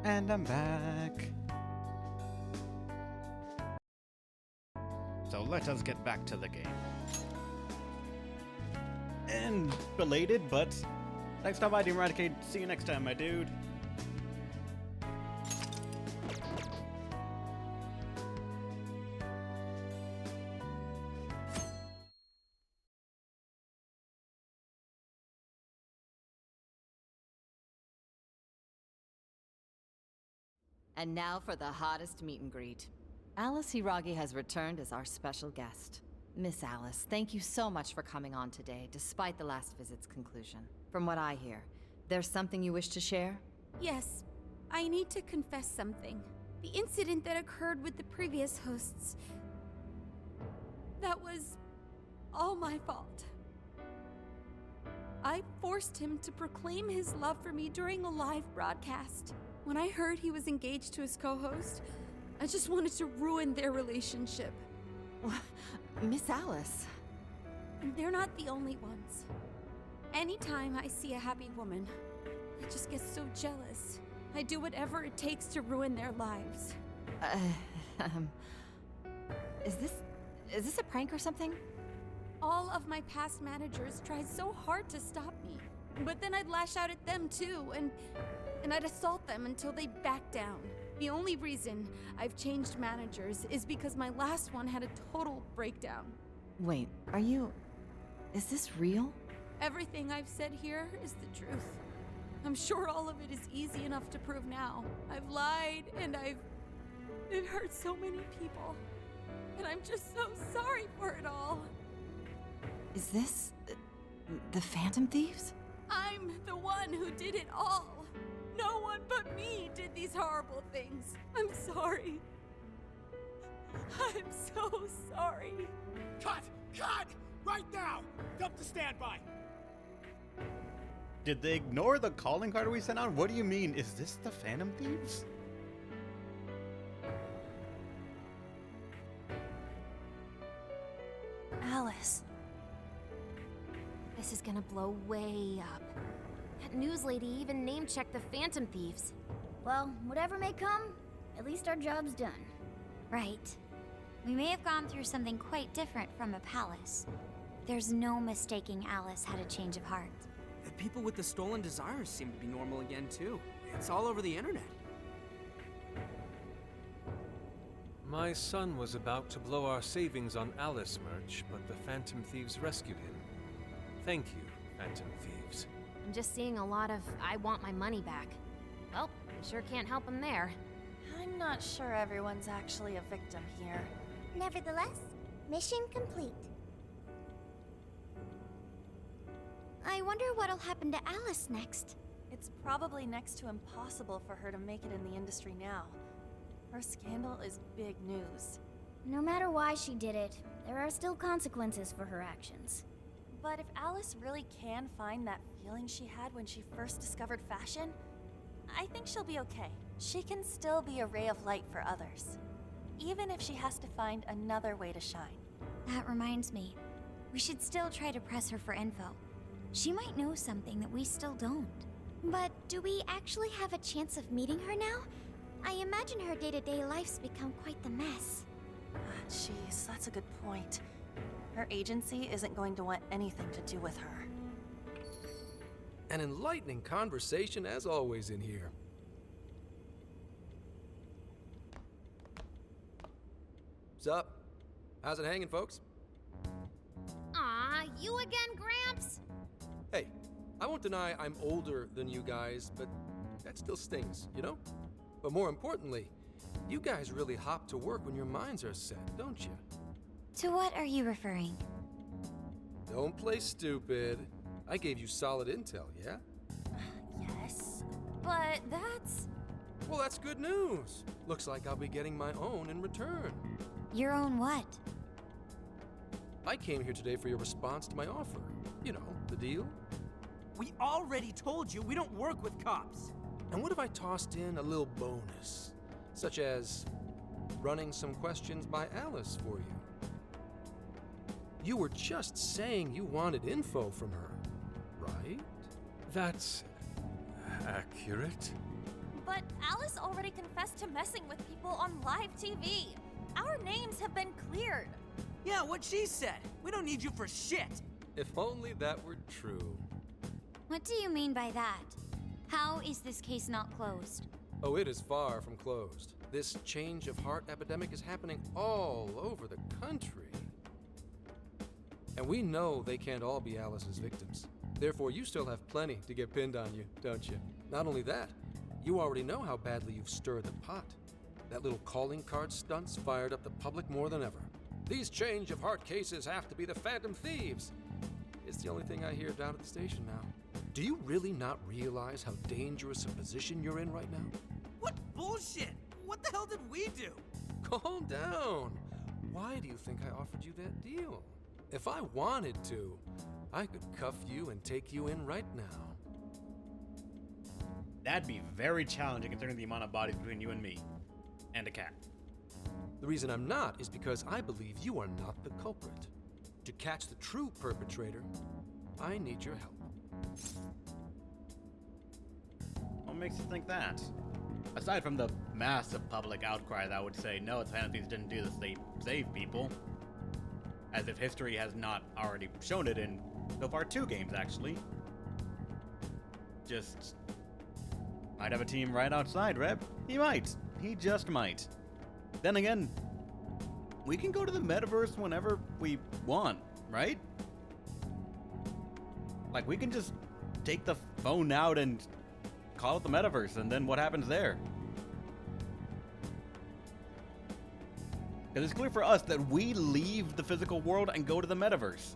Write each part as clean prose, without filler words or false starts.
And I'm back. So let us get back to the game. And belated, but thanks to Mighty Eradicate. See you next time, my dude. And now for the hottest meet and greet. Alice Hiragi has returned as our special guest. Miss Alice, thank you so much for coming on today, despite the last visit's conclusion. From what I hear, there's something you wish to share? Yes, I need to confess something. The incident that occurred with the previous hosts, that was all my fault. I forced him to proclaim his love for me during a live broadcast. When I heard he was engaged to his co-host, I just wanted to ruin their relationship. Miss Alice. And they're not the only ones. Anytime I see a happy woman, I just get so jealous. I do whatever it takes to ruin their lives. Is this a prank or something? All of my past managers tried so hard to stop me. But then I'd lash out at them too, and I'd assault them until they backed down. The only reason I've changed managers is because my last one had a total breakdown. Wait, is this real? Everything I've said here is the truth. I'm sure all of it is easy enough to prove now. I've lied, and it hurt so many people. And I'm just so sorry for it all. Is this the Phantom Thieves? I'm the one who did it all. No one but me did these horrible things. I'm sorry. I'm so sorry. Cut! Cut! Right now! Dump the standby! Did they ignore the calling card we sent out? What do you mean? Is this the Phantom Thieves? Alice. This is gonna blow way up. That news lady even name-checked the Phantom Thieves. Well, whatever may come, at least our job's done. Right. We may have gone through something quite different from a palace. There's no mistaking Alice had a change of heart. The people with the stolen desires seem to be normal again, too. It's all over the internet. My son was about to blow our savings on Alice merch, but the Phantom Thieves rescued him. Thank you, Phantom Thieves. I'm just seeing a lot of I want my money back. Well, we sure can't help him there. I'm not sure everyone's actually a victim here. Nevertheless, mission complete. I wonder what'll happen to Alice next. It's probably next to impossible for her to make it in the industry now. Her scandal is big news. No matter why she did it, there are still consequences for her actions. But if Alice really can find that feeling she had when she first discovered fashion, I think she'll be okay. She can still be a ray of light for others, even if she has to find another way to shine. That reminds me, we should still try to press her for info. She might know something that we still don't. But do we actually have a chance of meeting her now? I imagine her day-to-day life's become quite the mess. Jeez, that's a good point. Her agency isn't going to want anything to do with her. An enlightening conversation as always in here. Sup? How's it hanging, folks? Aw, you again, Gramps? Hey, I won't deny I'm older than you guys, but that still stings, you know? But more importantly, you guys really hop to work when your minds are set, don't you? To what are you referring? Don't play stupid. I gave you solid intel, yeah? Yes, but that's... Well, that's good news. Looks like I'll be getting my own in return. Your own what? I came here today for your response to my offer. You know, the deal. We already told you we don't work with cops. And what if I tossed in a little bonus? Such as running some questions by Alice for you. You were just saying you wanted info from her, right? That's accurate. But Alice already confessed to messing with people on live TV. Our names have been cleared. Yeah, what she said. We don't need you for shit. If only that were true. What do you mean by that? How is this case not closed? Oh, it is far from closed. This change of heart epidemic is happening all over the country. And we know they can't all be Alice's victims. Therefore, you still have plenty to get pinned on you, don't you? Not only that, you already know how badly you've stirred the pot. That little calling card stunt's fired up the public more than ever. These change of heart cases have to be the Phantom Thieves. It's the only thing I hear down at the station now. Do you really not realize how dangerous a position you're in right now? What bullshit? What the hell did we do? Calm down. Why do you think I offered you that deal? If I wanted to, I could cuff you and take you in right now. That'd be very challenging considering the amount of bodies between you and me. And a cat. The reason I'm not is because I believe you are not the culprit. To catch the true perpetrator, I need your help. What makes you think that? Aside from the massive public outcry that would say, no, the Phantom Thieves didn't do this, they saved people. As if history has not already shown it in, so far, 2 games, actually. Just might have a team right outside, Reb. He might. He just might. Then again, we can go to the metaverse whenever we want, right? Like, we can just take the phone out and call it the metaverse, and then what happens there? Because it's clear for us that we leave the physical world and go to the metaverse.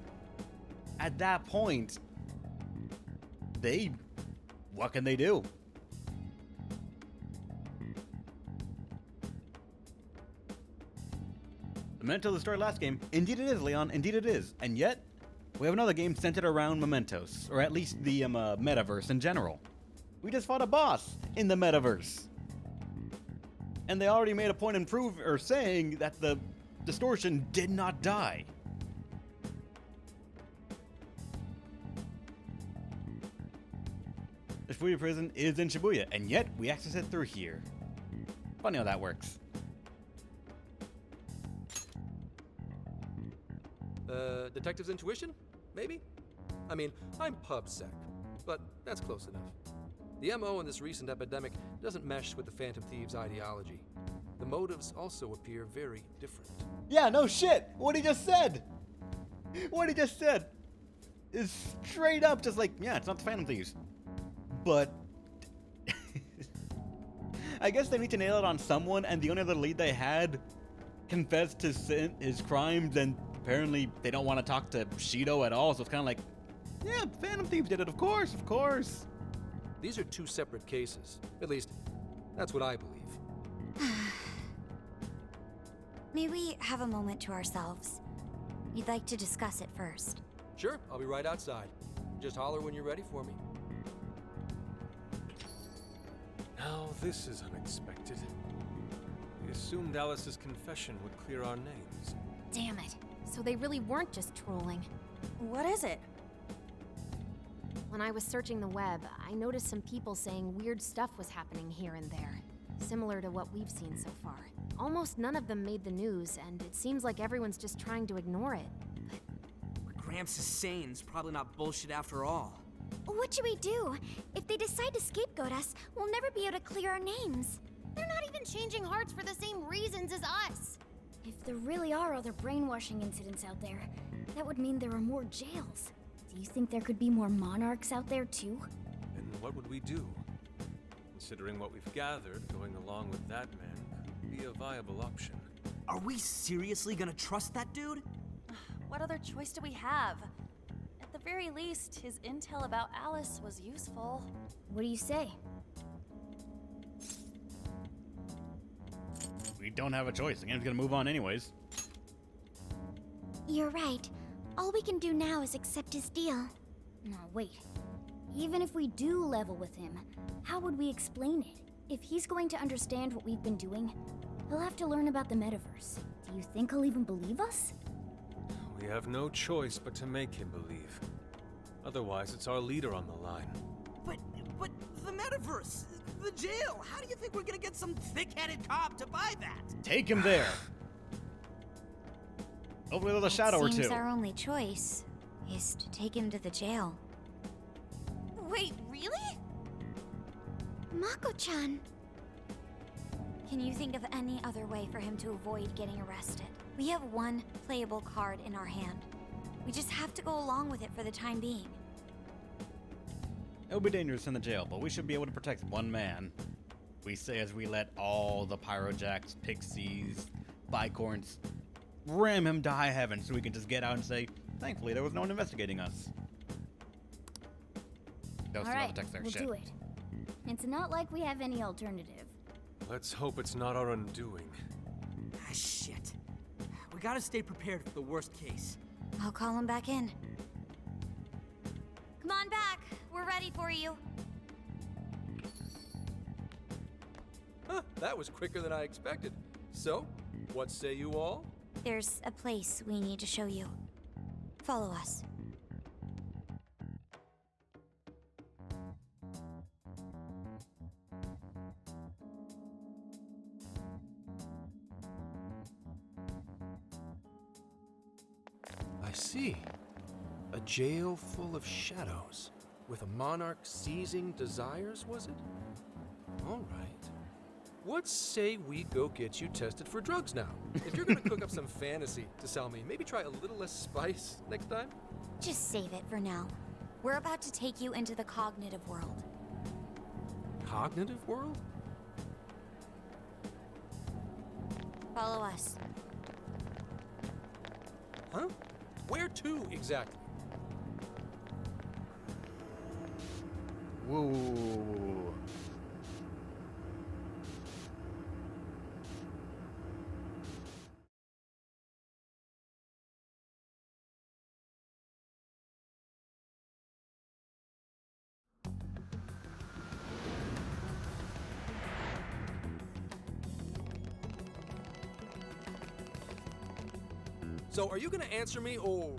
At that point, what can they do? Memento, the story last game. Indeed it is, Leon. Indeed it is. And yet, we have another game centered around mementos, or at least the metaverse in general. We just fought a boss in the metaverse. And they already made a point in saying that the distortion did not die. The Shibuya prison is in Shibuya, and yet we access it through here. Funny how that works. Detective's intuition? Maybe? I mean, I'm PubSec, but that's close enough. The MO in this recent epidemic doesn't mesh with the Phantom Thieves' ideology. The motives also appear very different. Yeah, no shit! What he just said! What he just said is straight up just like, yeah, it's not the Phantom Thieves. But I guess they need to nail it on someone, and the only other lead they had confessed to his crimes, and apparently they don't want to talk to Shido at all, so it's kind of like, yeah, Phantom Thieves did it, of course, of course. These are 2 separate cases. At least, that's what I believe. May we have a moment to ourselves? We'd like to discuss it first. Sure, I'll be right outside. Just holler when you're ready for me. Now this is unexpected. We assumed Alice's confession would clear our names. Damn it. So they really weren't just trolling. What is it? When I was searching the web, I noticed some people saying weird stuff was happening here and there, similar to what we've seen so far. Almost none of them made the news, and it seems like everyone's just trying to ignore it. What Gramps is saying is probably not bullshit after all. What should we do? If they decide to scapegoat us, we'll never be able to clear our names. They're not even changing hearts for the same reasons as us. If there really are other brainwashing incidents out there, that would mean there are more jails. Do you think there could be more monarchs out there too? Then what would we do? Considering what we've gathered, going along with that man could be a viable option. Are we seriously gonna trust that dude? What other choice do we have? At the very least, his intel about Alice was useful. What do you say? We don't have a choice. The game's gonna move on anyways. You're right. All we can do now is accept his deal. No, wait. Even if we do level with him, how would we explain it? If he's going to understand what we've been doing, he'll have to learn about the metaverse. Do you think he'll even believe us? We have no choice but to make him believe. Otherwise, it's our leader on the line. But the metaverse, The jail! How do you think we're gonna get some thick-headed cop to buy that? Take him there. Hopefully there's a shadow or Seems two. our only choice is to take him to the jail. Wait, really? Mako-chan. Can you think of any other way for him to avoid getting arrested? We have one playable card in our hand. We just have to go along with it for the time being. It'll be dangerous in the jail, but we should be able to protect one man. We say as we let all the Pyrojacks, Pixies, Bicorns ram him to high heaven so we can just get out and say, thankfully there was no one investigating us. That was Alright, another text there. we'll Shit. do it. It's not like we have any alternative. Let's hope it's not our undoing. Ah, shit. We gotta stay prepared for the worst case. I'll call him back in. Come on back. We're ready for you. Huh, that was quicker than I expected. So, what say you all? There's a place we need to show you. Follow us. I see. A jail full of shadows. With a monarch seizing desires, was it? All right. What say we go get you tested for drugs now? If you're gonna cook up some fantasy to sell me, maybe try a little less spice next time? Just save it for now. We're about to take you into the cognitive world. Cognitive world? Follow us. Huh? Where to exactly? Whoa. So, are you gonna answer me, or...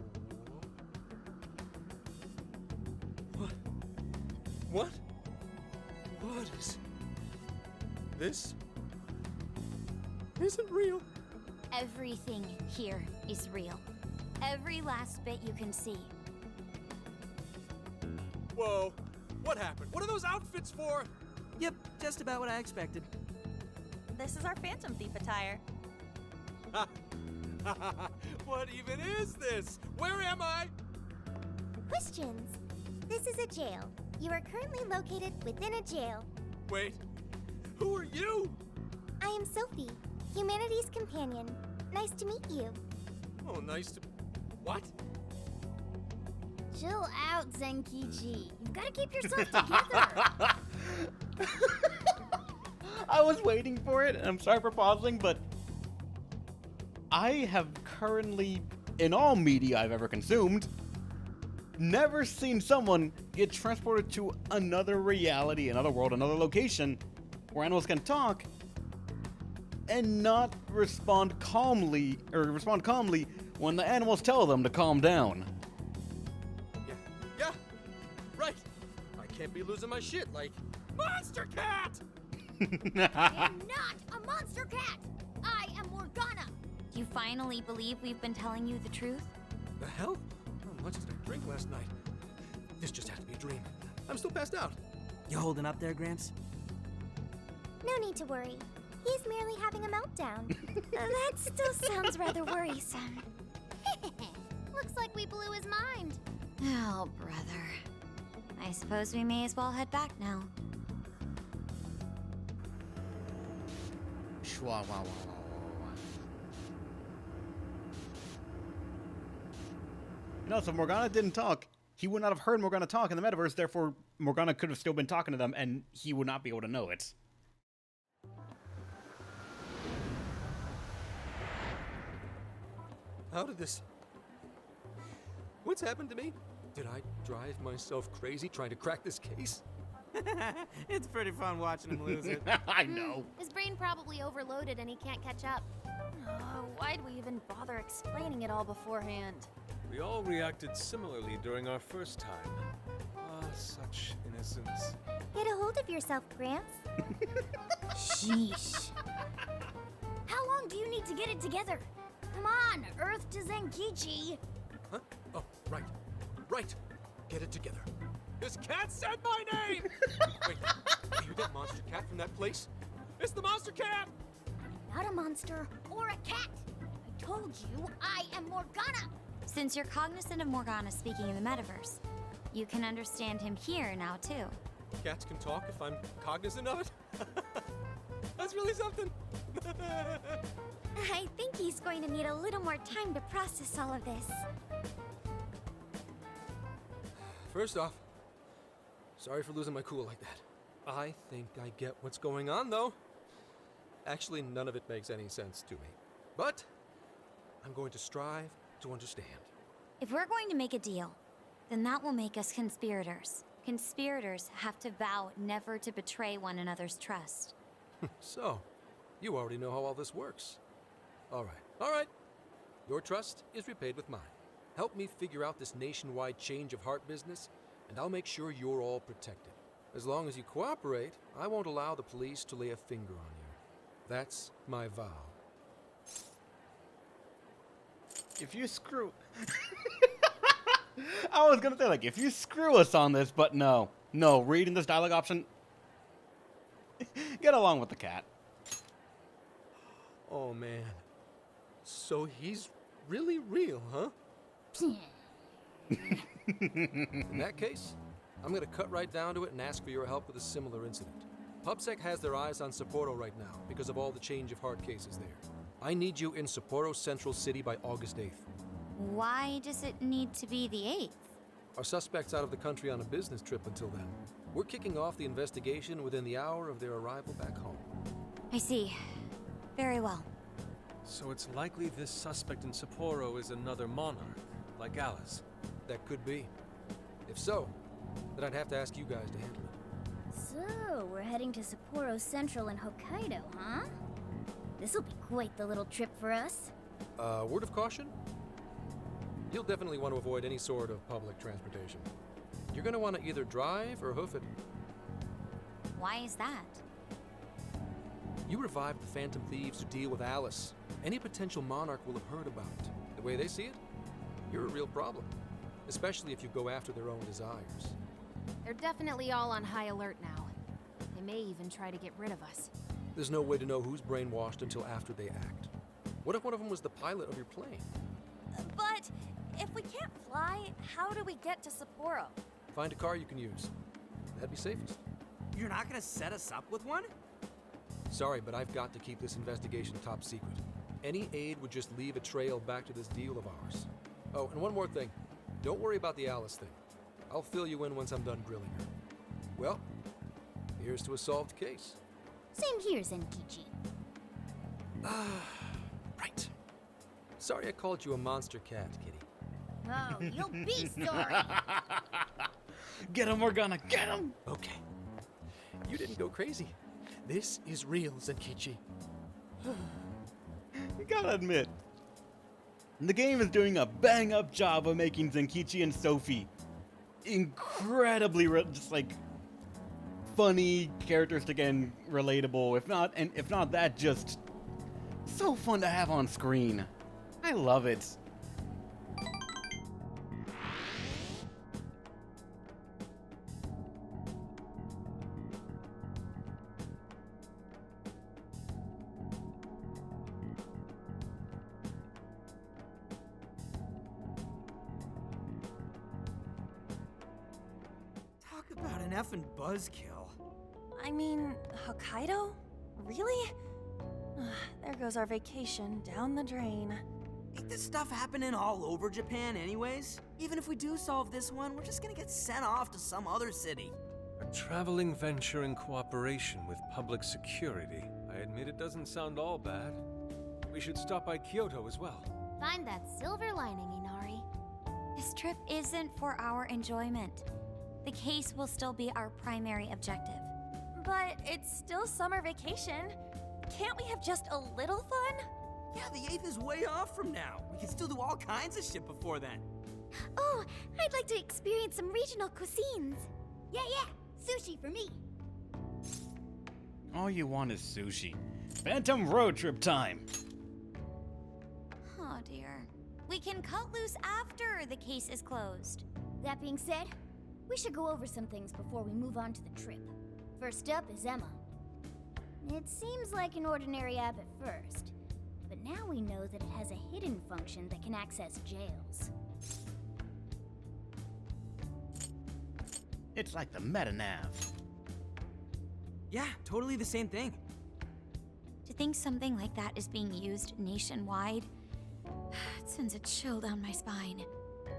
What? What? What is... This... isn't real. Everything here is real. Every last bit you can see. Whoa. What happened? What are those outfits for? Yep, just about what I expected. This is our Phantom Thief attire. What even is this? Where am I? Questions. This is a jail. You are currently located within a jail. Wait. Who are you? I am Sophie, humanity's companion. Nice to meet you. Oh, nice to... What? Chill out, Zenkichi. You've got to keep yourself together. I was waiting for it, and I'm sorry for pausing, but I have currently, in all media I've ever consumed, never seen someone get transported to another reality, another world, another location where animals can talk and not respond calmly when the animals tell them to calm down. Yeah, right. I can't be losing my shit like Monster Cat! I am not a monster cat. I am Morgana. Do you finally believe we've been telling you the truth? The hell? How much did I drink last night? This just has to be a dream. I'm still passed out. You holding up there, Gramps? No need to worry. He's merely having a meltdown. That still sounds rather worrisome. Looks like we blew his mind. Oh, brother. I suppose we may as well head back now. Shwa, wah, wah, wah, wah. You know, so if Morgana didn't talk, he would not have heard Morgana talk in the metaverse, therefore Morgana could have still been talking to them, and he would not be able to know it. How did this... What's happened to me? Did I drive myself crazy trying to crack this case? It's pretty fun watching him lose it. I know. His brain probably overloaded and he can't catch up. Why'd we even bother explaining it all beforehand? We all reacted similarly during our first time. Ah, such innocence. Get a hold of yourself, Gramps. Sheesh. How long do you need to get it together? Come on, Earth to Zenkichi. Huh? Oh, right. Right. Get it together. This cat said my name! Wait, are you that monster cat from that place? It's the monster cat! Not a monster or a cat. I told you I am Morgana. Since you're cognizant of Morgana speaking in the metaverse, you can understand him here now, too. Cats can talk if I'm cognizant of it? That's really something. I think he's going to need a little more time to process all of this. First off, sorry for losing my cool like that. I think I get what's going on, though. Actually, none of it makes any sense to me. But I'm going to strive to understand. If we're going to make a deal, then that will make us conspirators. Conspirators have to vow never to betray one another's trust. So, you already know how all this works. All right. Your trust is repaid with mine. Help me figure out this nationwide change of heart business, and I'll make sure you're all protected. As long as you cooperate, I won't allow the police to lay a finger on you. That's my vow. If you screw... I was gonna say, like, if you screw us on this, but no. No, reading this dialogue option... Get along with the cat. Oh, man. So he's really real, huh? In that case, I'm gonna cut right down to it and ask for your help with a similar incident. PubSec has their eyes on Sapporo right now because of all the change of heart cases there. I need you in Sapporo Central City by August 8th. Why does it need to be the 8th? Our suspect's out of the country on a business trip until then. We're kicking off the investigation within the hour of their arrival back home. I see. Very well. So it's likely this suspect in Sapporo is another monarch, like Alice. That could be. If so, then I'd have to ask you guys to handle it. So, we're heading to Sapporo Central in Hokkaido, huh? This'll be quite the little trip for us. Word of caution? You'll definitely want to avoid any sort of public transportation. You're gonna want to either drive or hoof it. Why is that? You revived the Phantom Thieves to deal with Alice. Any potential monarch will have heard about it. The way they see it, you're a real problem. Especially if you go after their own desires. They're definitely all on high alert now. They may even try to get rid of us. There's no way to know who's brainwashed until after they act. What if one of them was the pilot of your plane? But if we can't fly, how do we get to Sapporo? Find a car you can use. That'd be safest. You're not gonna set us up with one? Sorry, but I've got to keep this investigation top secret. Any aid would just leave a trail back to this deal of ours. Oh, and one more thing. Don't worry about the Alice thing. I'll fill you in once I'm done grilling her. Well, here's to a solved case. Same here, Zenkichi. Right. Sorry I called you a monster cat, kitty. Oh, you'll be sorry. Get him, Morgana, get him! Okay. You didn't go crazy. This is real, Zenkichi. You gotta admit, the game is doing a bang-up job of making Zenkichi and Sophie incredibly, just like, funny, characteristic, and relatable. If not that, just so fun to have on screen. I love it. Talk about an effing buzzkill. I mean, Hokkaido? Really? There goes our vacation down the drain. Ain't this stuff happening all over Japan anyways? Even if we do solve this one, we're just gonna get sent off to some other city. A traveling venture in cooperation with public security. I admit it doesn't sound all bad. We should stop by Kyoto as well. Find that silver lining, Inari. This trip isn't for our enjoyment. The case will still be our primary objective. But it's still summer vacation. Can't we have just a little fun? Yeah, the 8th is way off from now. We can still do all kinds of shit before then. Oh, I'd like to experience some regional cuisines. Yeah, sushi for me. All you want is sushi. Phantom road trip time! Oh dear. We can cut loose after the case is closed. That being said, we should go over some things before we move on to the trip. First up is Emma. It seems like an ordinary app at first, but now we know that it has a hidden function that can access jails. It's like the meta-nav. Yeah, totally the same thing. To think something like that is being used nationwide, it sends a chill down my spine.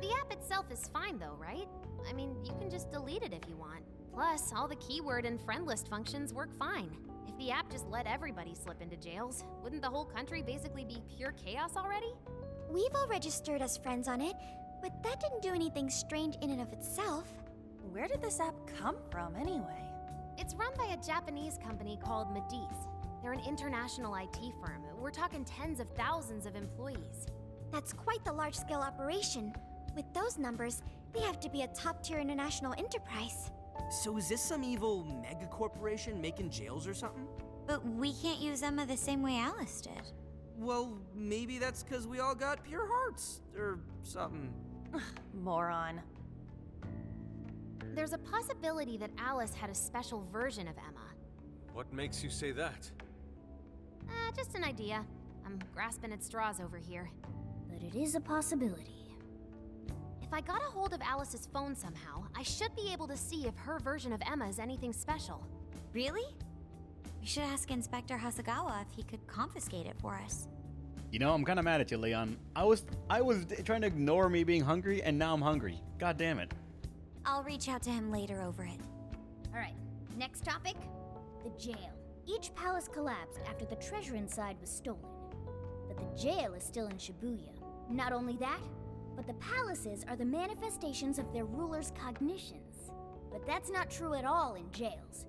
The app itself is fine though, right? I mean, you can just delete it if you want. Plus, all the keyword and friend list functions work fine. If the app just let everybody slip into jails, wouldn't the whole country basically be pure chaos already? We've all registered as friends on it, but that didn't do anything strange in and of itself. Where did this app come from, anyway? It's run by a Japanese company called Mediz. They're an international IT firm. We're talking tens of thousands of employees. That's quite the large-scale operation. With those numbers, they have to be a top-tier international enterprise. So is this some evil mega corporation making jails or something? But we can't use Emma the same way Alice did. Well, maybe that's because we all got pure hearts, or something. Moron. There's a possibility that Alice had a special version of Emma. What makes you say that? Just an idea. I'm grasping at straws over here. But it is a possibility. If I got a hold of Alice's phone somehow, I should be able to see if her version of Emma is anything special. Really? We should ask Inspector Hasagawa if he could confiscate it for us. You know, I'm kind of mad at you, Leon. I was trying to ignore me being hungry, and now I'm hungry. God damn it. I'll reach out to him later over it. Alright, next topic, the jail. Each palace collapsed after the treasure inside was stolen. But the jail is still in Shibuya. Not only that, but the palaces are the manifestations of their rulers' cognitions. But that's not true at all in jails.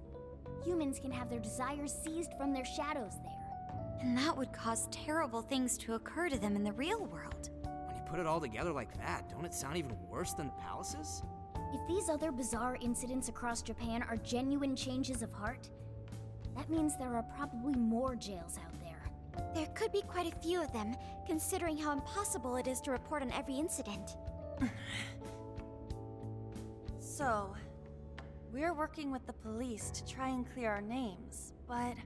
Humans can have their desires seized from their shadows there. And that would cause terrible things to occur to them in the real world. When you put it all together like that, don't it sound even worse than palaces? If these other bizarre incidents across Japan are genuine changes of heart, that means there are probably more jails out there. There could be quite a few of them, considering how impossible it is to report on every incident. So, we're working with the police to try and clear our names, but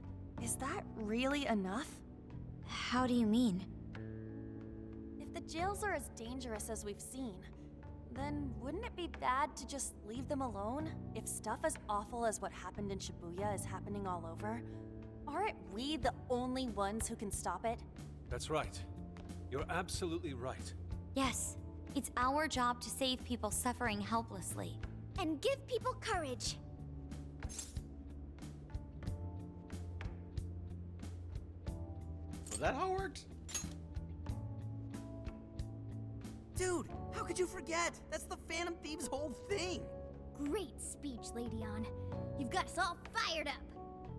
is that really enough? How do you mean? If the jails are as dangerous as we've seen, then wouldn't it be bad to just leave them alone? If stuff as awful as what happened in Shibuya is happening all over, aren't we the only ones who can stop it? That's right. You're absolutely right. Yes, it's our job to save people suffering helplessly. And give people courage. Was that how it worked? Dude, how could you forget? That's the Phantom Thieves' whole thing. Great speech, Lady On. You've got us all fired up.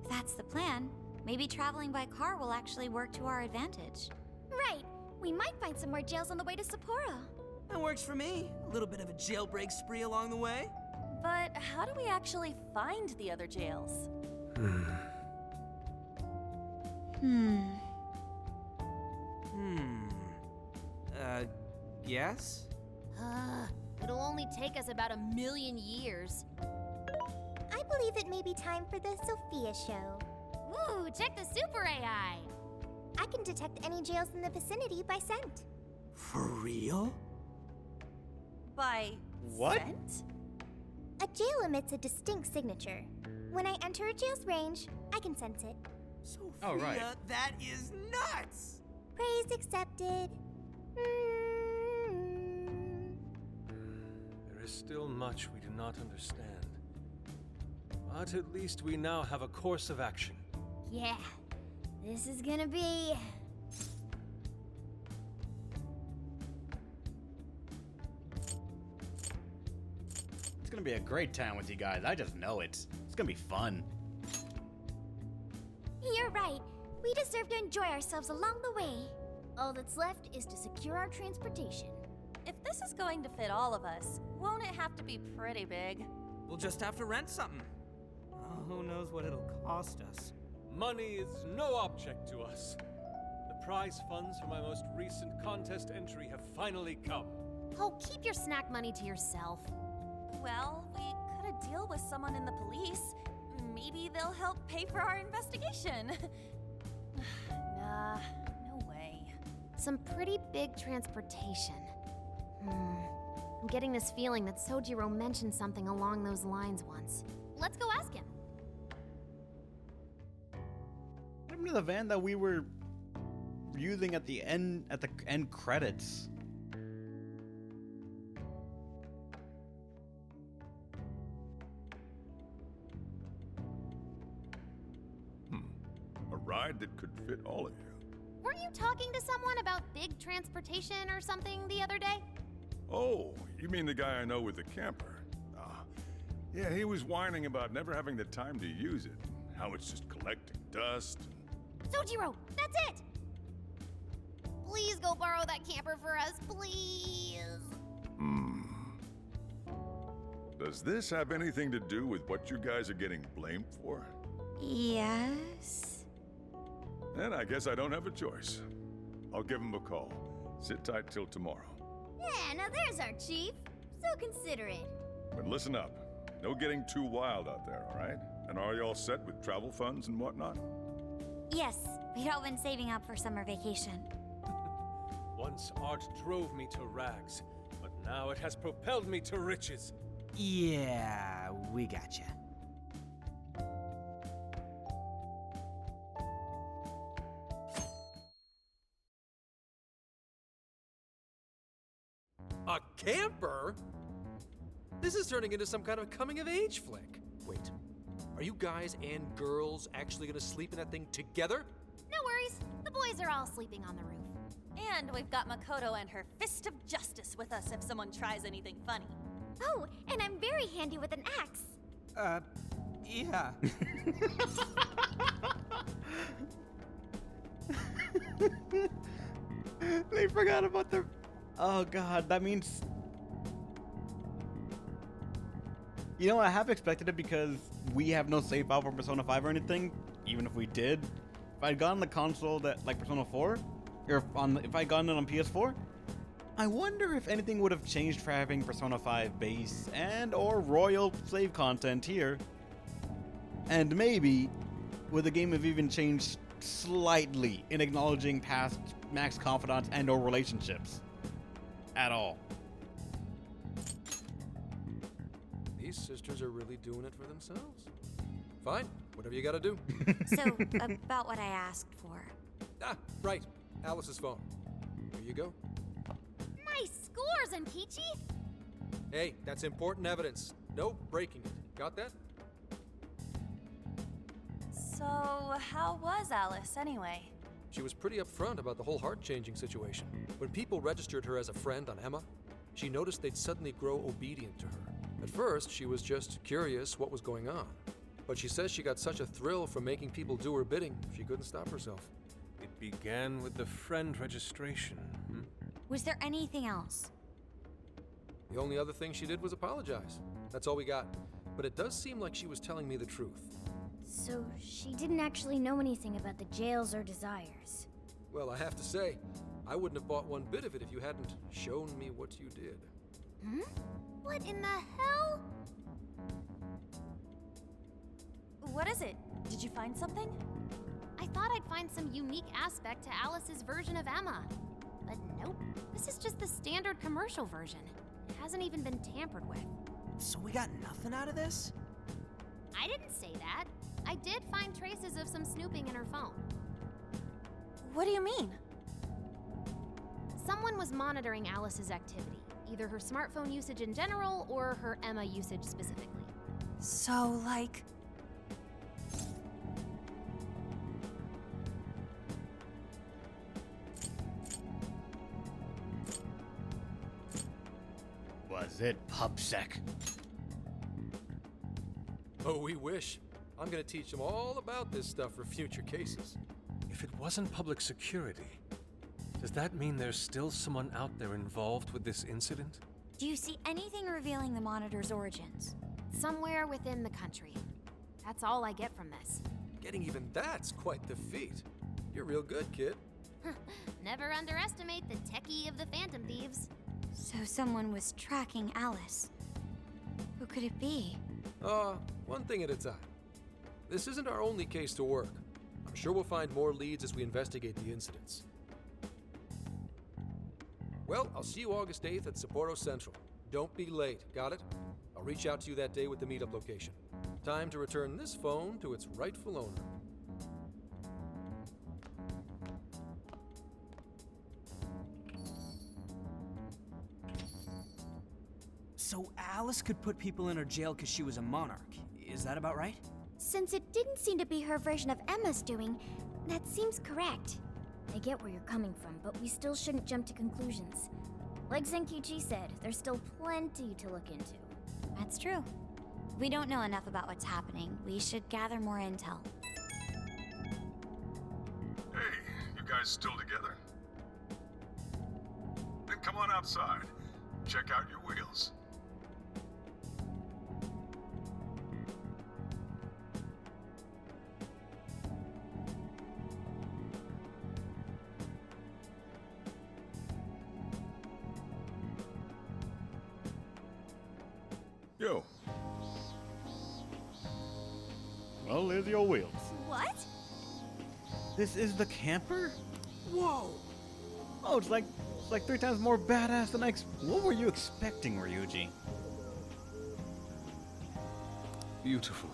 If that's the plan, maybe traveling by car will actually work to our advantage. Right. We might find some more jails on the way to Sapporo. That works for me. A little bit of a jailbreak spree along the way. But how do we actually find the other jails? Yes? It'll only take us about 1,000,000 years. I believe it may be time for the Sophia show. Woo, check the super AI! I can detect any jails in the vicinity by scent. For real? By What? scent? A jail emits a distinct signature. When I enter a jail's range, I can sense it. Sophia, Oh, right. that is nuts! Praise accepted. There is still much we do not understand. But at least we now have a course of action. Yeah, this is gonna be... It's gonna be a great time with you guys. I just know it. It's gonna be fun. You're right. We deserve to enjoy ourselves along the way. All that's left is to secure our transportation. If this is going to fit all of us, won't it have to be pretty big? We'll just have to rent something. Oh, who knows what it'll cost us. Money is no object to us. The prize funds for my most recent contest entry have finally come. Oh, keep your snack money to yourself. Well, we cut a deal with someone in the police. Maybe they'll help pay for our investigation. Nah, no way. Some pretty big transportation. I'm getting this feeling that Sojiro mentioned something along those lines once. Let's go ask him. What happened to the van that we were using at the end credits? A ride that could fit all of you. Weren't you talking to someone about big transportation or something the other day? Oh, you mean the guy I know with the camper? Yeah, he was whining about never having the time to use it. How it's just collecting dust. Sojiro, that's it! Please go borrow that camper for us, please. Does this have anything to do with what you guys are getting blamed for? Yes. Then I guess I don't have a choice. I'll give him a call. Sit tight till tomorrow. Yeah, now there's our chief. So considerate. But listen up. No getting too wild out there, all right? And are you all set with travel funds and whatnot? Yes, we'd all been saving up for summer vacation. Once art drove me to rags, but now it has propelled me to riches. Yeah, we gotcha. A camper? This is turning into some kind of coming-of-age flick. Wait, are you guys and girls actually gonna sleep in that thing together? No worries, the boys are all sleeping on the roof. And we've got Makoto and her fist of justice with us if someone tries anything funny. Oh, and I'm very handy with an axe. Yeah. They forgot about the... Oh god, that means... You know, I have expected it because we have no save file for Persona 5 or anything. Even if we did. If I'd gotten the console that, like Persona 4, or if I'd gotten it on PS4, I wonder if anything would have changed for having Persona 5 base and or royal save content here. And maybe would the game have even changed slightly in acknowledging past Max confidants and or relationships at all. These sisters are really doing it for themselves. Fine, whatever you gotta do. So, about what I asked for. Ah, right. Alice's phone. Here you go. Nice scores, Ankichi! Hey, that's important evidence. No breaking it. Got that? So, how was Alice anyway? She was pretty upfront about the whole heart-changing situation. When people registered her as a friend on Emma, she noticed they'd suddenly grow obedient to her. At first, she was just curious what was going on. But she says she got such a thrill from making people do her bidding, she couldn't stop herself. It began with the friend registration. Was there anything else? The only other thing she did was apologize. That's all we got. But it does seem like she was telling me the truth. So she didn't actually know anything about the jails or desires. Well, I have to say, I wouldn't have bought one bit of it if you hadn't shown me what you did. What in the hell? What is it? Did you find something? I thought I'd find some unique aspect to Alice's version of Emma. But nope, this is just the standard commercial version. It hasn't even been tampered with. So we got nothing out of this? I didn't say that. I did find traces of some snooping in her phone. What do you mean? Someone was monitoring Alice's activity, either her smartphone usage in general or her Emma usage specifically. So, like... Was it PubSec? Oh, we wish. I'm gonna teach them all about this stuff for future cases. If it wasn't public security, does that mean there's still someone out there involved with this incident? Do you see anything revealing the Monitor's origins? Somewhere within the country. That's all I get from this. Getting even that's quite the feat. You're real good, kid. Never underestimate the techie of the Phantom Thieves. So someone was tracking Alice. Who could it be? One thing at a time. This isn't our only case to work. I'm sure we'll find more leads as we investigate the incidents. Well, I'll see you August 8th at Sapporo Central. Don't be late, got it? I'll reach out to you that day with the meetup location. Time to return this phone to its rightful owner. So Alice could put people in her jail because she was a monarch. Is that about right? Since it didn't seem to be her version of Emma's doing, that seems correct. I get where you're coming from, but we still shouldn't jump to conclusions. Like Zenkichi said, there's still plenty to look into. That's true. We don't know enough about what's happening. We should gather more intel. Hey, you guys still together? Then come on outside. Check out your wheels. Yo. Well, there's your wheels. What? This is the camper? Whoa! Oh, it's like 3 times more badass than what were you expecting, Ryuji? Beautiful.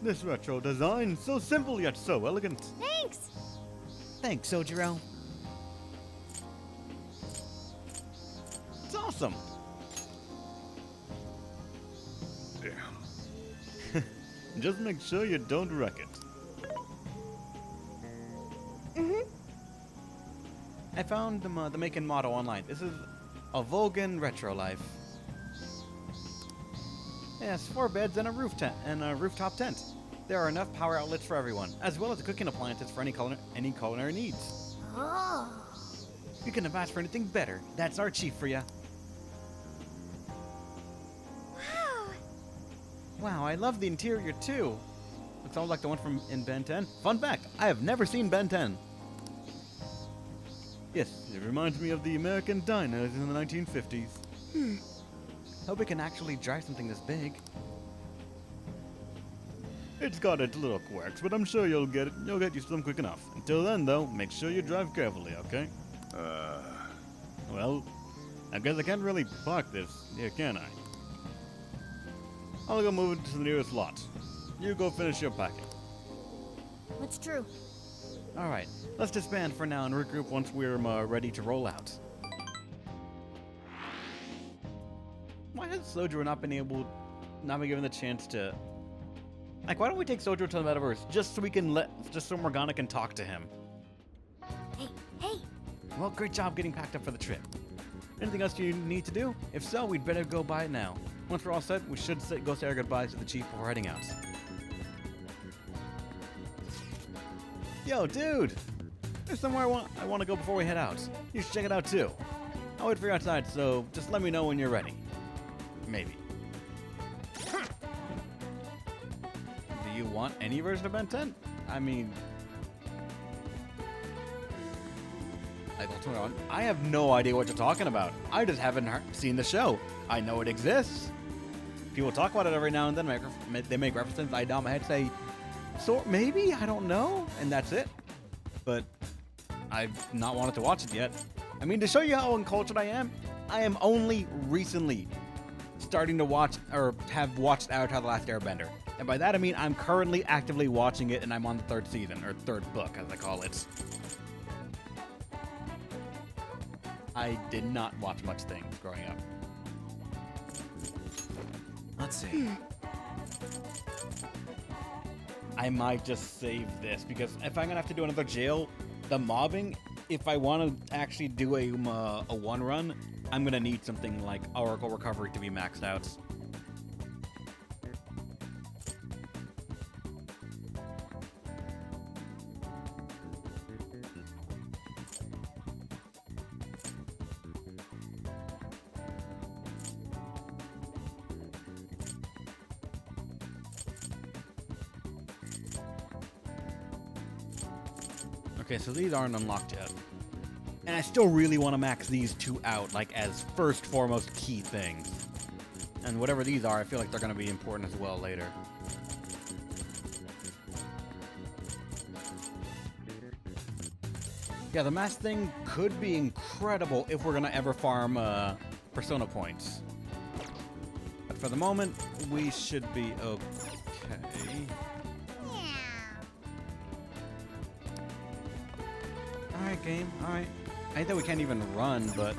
This retro design, so simple yet so elegant. Thanks! Thanks, Sojiro. It's awesome. Damn. Just make sure you don't wreck it. I found the make and model online. This is a Volgan Retro Life. Yes, 4 beds and a rooftop tent. There are enough power outlets for everyone, as well as cooking appliances for any culinary needs. Oh. You couldn't have asked for anything better. That's our chief for ya. Wow. Wow, I love the interior too. Looks almost like the one from in Ben 10. Fun fact, I have never seen Ben 10. Yes, it reminds me of the American diners in the 1950s. Hope we can actually drive something this big. It's got its little quirks, but I'm sure you'll get used to them quick enough. Until then, though, make sure you drive carefully, okay? Well, I guess I can't really park this here, can I? I'll go move it to the nearest lot. You go finish your packing. That's true. Alright, let's disband for now and regroup once we're ready to roll out. Why has Sojiro not been given the chance to... Like, why don't we take Sojiro to the metaverse just so Morgana can talk to him? Hey! Well, great job getting packed up for the trip. Anything else you need to do? If so, we'd better go by it now. Once we're all set, we should go say our goodbyes to the chief before heading out. Yo, dude! There's somewhere I want to go before we head out. You should check it out too. I'll wait for you outside, so just let me know when you're ready. Maybe. Do you want any version of Ben 10? I mean... I have no idea what you're talking about. I just haven't seen the show. I know it exists. People talk about it every now and then. They make references. I nod my head, say, "So maybe, I don't know," and that's it. But I've not wanted to watch it yet. I mean, to show you how uncultured I am only recently starting to watch or have watched Avatar: The Last Airbender. And by that I mean I'm currently actively watching it and I'm on the 3rd season, or 3rd book as I call it. I did not watch much things growing up. Let's see. I might just save this because if I'm gonna have to do another jail, the mobbing, if I want to actually do a one run, I'm gonna need something like Oracle Recovery to be maxed out. Okay, so these aren't unlocked yet. And I still really want to max these two out, like, as first, foremost key things. And whatever these are, I feel like they're going to be important as well later. Yeah, the mask thing could be incredible if we're going to ever farm Persona points. But for the moment, we should be okay. Alright, game, alright. I hate that we can't even run, but